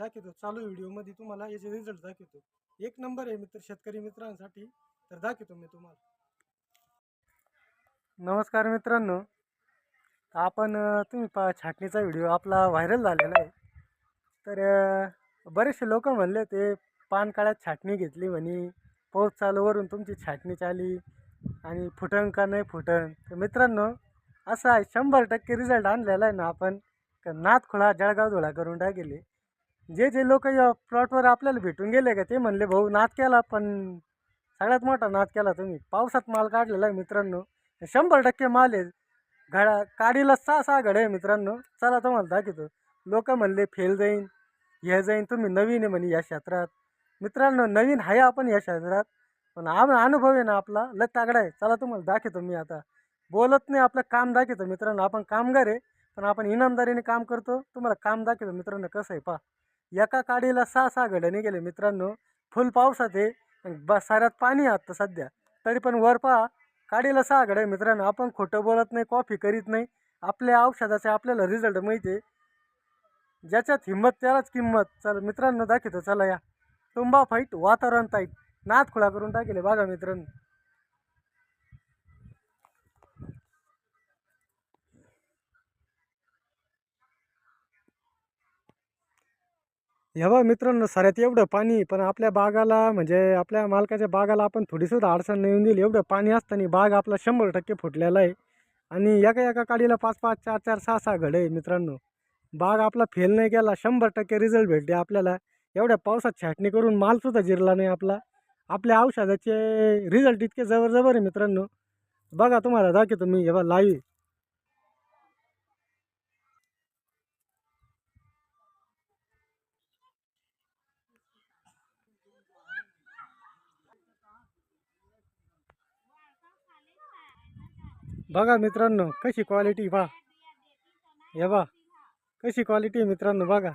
दाखवतो चालू व्हिडिओमध्ये तुम्हाला याचे रिझल्ट दाखवतो। एक नंबर आहे मित्र शेतकरी मित्रांसाठी, तर दाखवतो मी तुम्हाला। नमस्कार मित्रांनो, आपण तुम्ही पहा छाटणीचा व्हिडिओ आपला व्हायरल झालेला आहे। तर बरेचसे लोक म्हणले ते पान काळ्यात छाटणी घेतली म्हणे, पाऊस चालूवरून तुमची छाटणी चाली आणि फुटन का नाही फुटन। तर मित्रांनो असं आहे, 100% रिझल्ट आणलेला आहे ना आपण। नाथ खुळा जळगाव धुळा करून टाकेले। जे लोक या प्लॉटवर आपल्याला भेटून गेले का ते म्हणले भाऊ नाथ केला, पण सगळ्यात मोठा नाथ केला तुम्ही। पावसात माल काढलेला आहे मित्रांनो, 100% माल आहे। काडीला 6 घडे आहे मित्रांनो। चला तुम्हाला दाखवतो। लोक म्हणले फेल जाईन, हे जाईन, तुम्ही नवीन आहे म्हणे या क्षेत्रात। मित्रांनो नवीन आहे आपण या क्षेत्रात, पण अनुभव आहे ना आपला लय तगडा आहे। चला तुम्हाला दाखवतो मी आता, बोलत नाही आपलं काम दाखवतो मित्रांनो। आपण कामगार आहे पण आपण इनामदारीने काम करतो। तुम्हाला काम दाखवतो मित्रांनो कसं आहे पहा। एका काडीला 6 घड्याने गेले मित्रांनो। फुल पावसात आहे, साऱ्यात पाणी आहे आता सध्या, तरी पण वर पहा काडीला 6 घड्या मित्रांनो। आपण खोटं बोलत नाही, कॉफी करीत नाही। आपल्या औषधाचे आपल्याला रिझल्ट माहिती आहे। ज्याच्यात हिंमत त्यालाच किंमत। चला मित्रांनो दाखवतो, चला या। तुंबा फाईट वातावरण ताईट, नाथ खुळा करून टाकेले बघा मित्रांनो। हे बघा मित्रांनो सऱ्यात एवढं पाणी, पण आपल्या बागाला म्हणजे आपल्या मालकाच्या बागाला आपण थोडीसुद्धा अडचण नाही येऊन दिली। एवढं पाणी असताना बाग आपला 100% फुटलेला आहे। आणि एका एका काडीला 5-5, 4-4, 6-6 घडे आहे मित्रांनो। बाग आपला फेल नाही गेला, 100% रिझल्ट भेटले आपल्याला। एवढ्या पावसात छाटणी करून मालसुद्धा जिरला नाही आपला। आपल्या औषधाचे रिझल्ट इतके जबर आहे मित्रांनो। बघा तुम्हाला दाखवतो मी, हे बघा लाईव्ह। बघा मित्रांनो कशी क्वालिटी पहा, हे बघा कशी क्वालिटी मित्रांनो बघा।